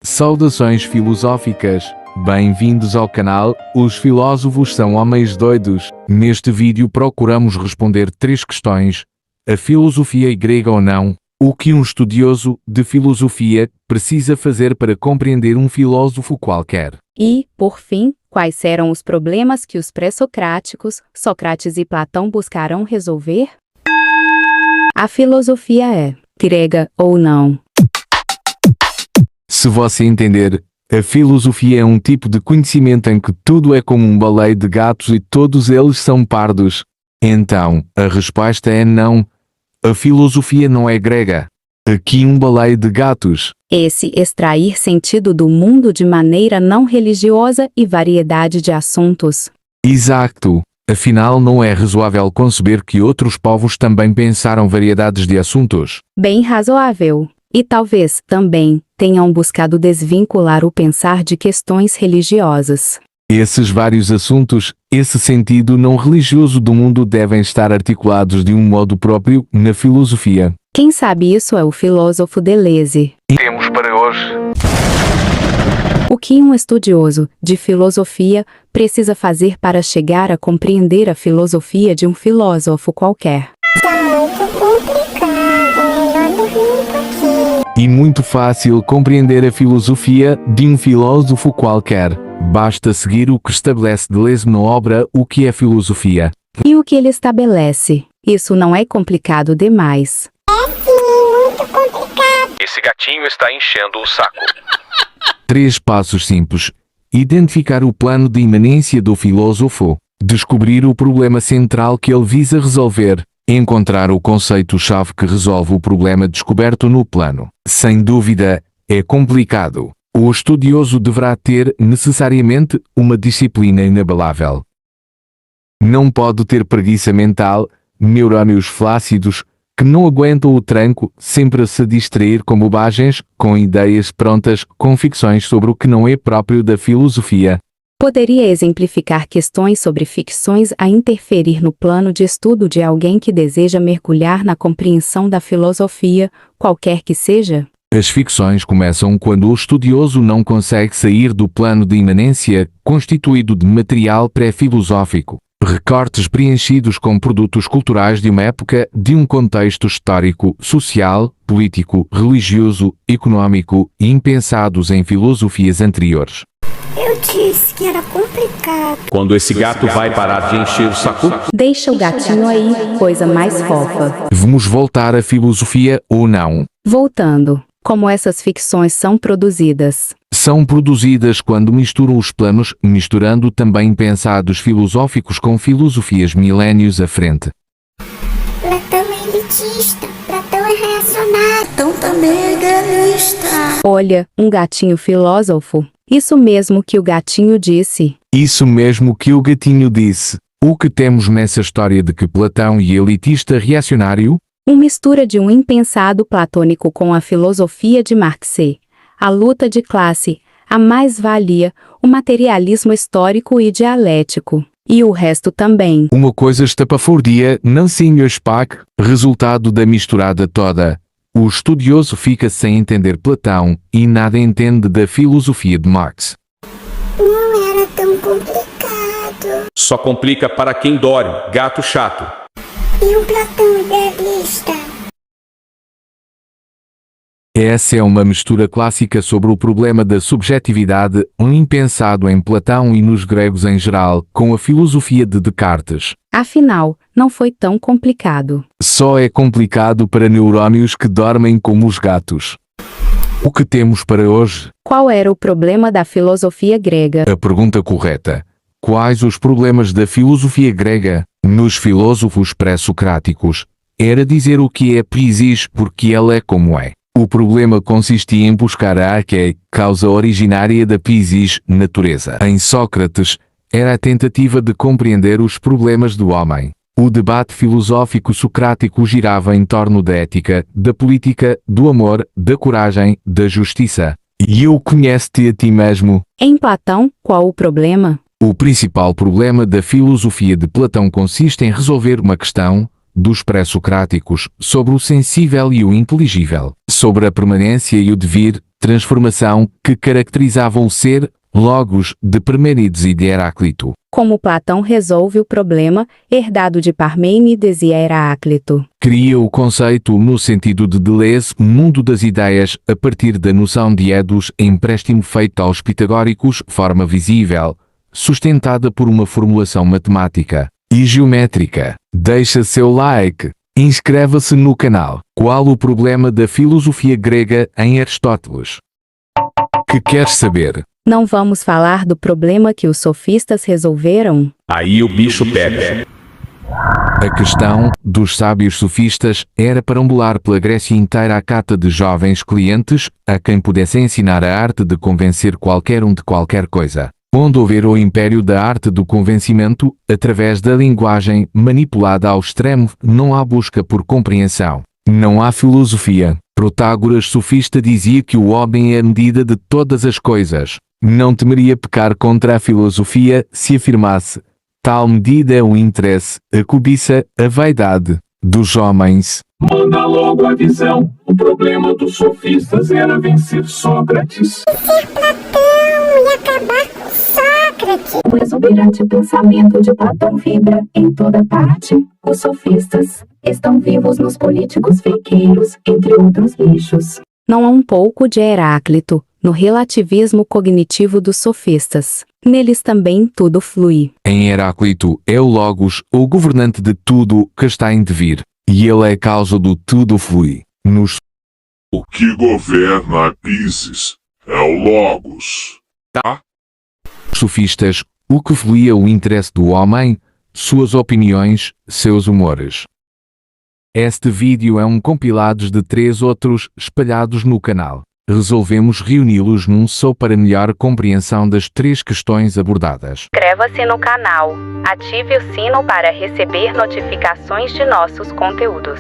Saudações filosóficas, bem-vindos ao canal Os Filósofos São Homens Doidos. Neste vídeo procuramos responder 3 questões: a filosofia é grega ou não? O que um estudioso de filosofia precisa fazer para compreender um filósofo qualquer? E, por fim, quais serão os problemas que os pré-socráticos, Sócrates e Platão buscarão resolver? A filosofia é grega ou não? Se você entender, a filosofia é um tipo de conhecimento em que tudo é como um baleio de gatos e todos eles são pardos. Então, a resposta é não. A filosofia não é grega. Aqui um baleio de gatos. Esse extrair sentido do mundo de maneira não religiosa e variedade de assuntos. Exato. Afinal, não é razoável conceber que outros povos também pensaram variedades de assuntos. Bem razoável. E talvez, também, tenham buscado desvincular o pensar de questões religiosas. Esses vários assuntos, esse sentido não religioso do mundo devem estar articulados de um modo próprio na filosofia. Quem sabe isso é o filósofo Deleuze. Temos para hoje. O que um estudioso de filosofia precisa fazer para chegar a compreender a filosofia de um filósofo qualquer? Tá muito complicado, melhor dormir um pouquinho. E muito fácil compreender a filosofia de um filósofo qualquer. Basta seguir o que estabelece Deleuze na obra O que é Filosofia. E o que ele estabelece? Isso não é complicado demais. É sim, muito complicado. Esse gatinho está enchendo o saco. 3 passos simples. Identificar o plano de imanência do filósofo. Descobrir o problema central que ele visa resolver. Encontrar o conceito-chave que resolve o problema descoberto no plano. Sem dúvida, é complicado. O estudioso deverá ter, necessariamente, uma disciplina inabalável. Não pode ter preguiça mental, neurônios flácidos, que não aguentam o tranco, sempre a se distrair com bobagens, com ideias prontas, com ficções sobre o que não é próprio da filosofia. Poderia exemplificar questões sobre ficções a interferir no plano de estudo de alguém que deseja mergulhar na compreensão da filosofia, qualquer que seja? As ficções começam quando o estudioso não consegue sair do plano de imanência, constituído de material pré-filosófico, recortes preenchidos com produtos culturais de uma época, de um contexto histórico, social, político, religioso, econômico e impensados em filosofias anteriores. Eu disse que era complicado. Quando esse gato vai parar de encher o saco? Deixa o gatinho aí, coisa mais fofa. Vamos voltar à filosofia ou não? Voltando, como essas ficções são produzidas? São produzidas quando misturam os planos, misturando também pensados filosóficos com filosofias milénios à frente. Platão é elitista. Platão é reacionário. Platão também é idealista. Olha, um gatinho filósofo. Isso mesmo que o gatinho disse. Isso mesmo que o gatinho disse. O que temos nessa história de que Platão é elitista reacionário? Uma mistura de um impensado platônico com a filosofia de Marx, a luta de classe, a mais-valia, o materialismo histórico e dialético. E o resto também. Uma coisa estapafúrdia, não senhor Spack, resultado da misturada toda. O estudioso fica sem entender Platão e nada entende da filosofia de Marx. Não era tão complicado. Só complica para quem dorme, gato chato. E um Platão idealista? Essa é uma mistura clássica sobre o problema da subjetividade, um impensado em Platão e nos gregos em geral, com a filosofia de Descartes. Afinal, não foi tão complicado. Só é complicado para neurônios que dormem como os gatos. O que temos para hoje? Qual era o problema da filosofia grega? A pergunta correta. Quais os problemas da filosofia grega? Nos filósofos pré-socráticos, era dizer o que é physis porque ela é como é. O problema consistia em buscar a arqué, causa originária da physis, natureza. Em Sócrates, era a tentativa de compreender os problemas do homem. O debate filosófico socrático girava em torno da ética, da política, do amor, da coragem, da justiça. E eu conheço-te a ti mesmo. Em Platão, qual o problema? O principal problema da filosofia de Platão consiste em resolver uma questão, dos pré-socráticos, sobre o sensível e o inteligível, sobre a permanência e o devir, transformação que caracterizavam o ser, logos, de Parmênides e de Heráclito. Como Platão resolve o problema herdado de Parmênides e Heráclito. Cria o conceito no sentido de Deleuze, mundo das ideias, a partir da noção de eidos, empréstimo feito aos pitagóricos, forma visível, sustentada por uma formulação matemática e geométrica. Deixa seu like. Inscreva-se no canal. Qual o problema da filosofia grega em Aristóteles? Que queres saber? Não vamos falar do problema que os sofistas resolveram? Aí o bicho pega. A questão dos sábios sofistas era perambular pela Grécia inteira à cata de jovens clientes, a quem pudesse ensinar a arte de convencer qualquer um de qualquer coisa. Onde houver o império da arte do convencimento, através da linguagem manipulada ao extremo, não há busca por compreensão. Não há filosofia. Protágoras sofista dizia que o homem é a medida de todas as coisas. Não temeria pecar contra a filosofia se afirmasse: tal medida é o interesse, a cobiça, a vaidade dos homens. Manda logo a visão. O problema dos sofistas era vencer Sócrates. E acabar com Sócrates. O exuberante pensamento de Platão vibra em toda parte. Os sofistas estão vivos nos políticos feiqueiros, entre outros lixos. Não há um pouco de Heráclito no relativismo cognitivo dos sofistas. Neles também tudo flui. Em Heráclito é o Logos, o governante de tudo que está em devir, e ele é a causa do tudo flui. Nos O que governa a Pisces é o Logos. sofistas, o que flui é o interesse do homem, suas opiniões, seus humores. Este vídeo é um compilado de 3 outros espalhados no canal. Resolvemos reuni-los num só para melhor compreensão das 3 questões abordadas. Inscreva-se no canal, ative o sino para receber notificações de nossos conteúdos.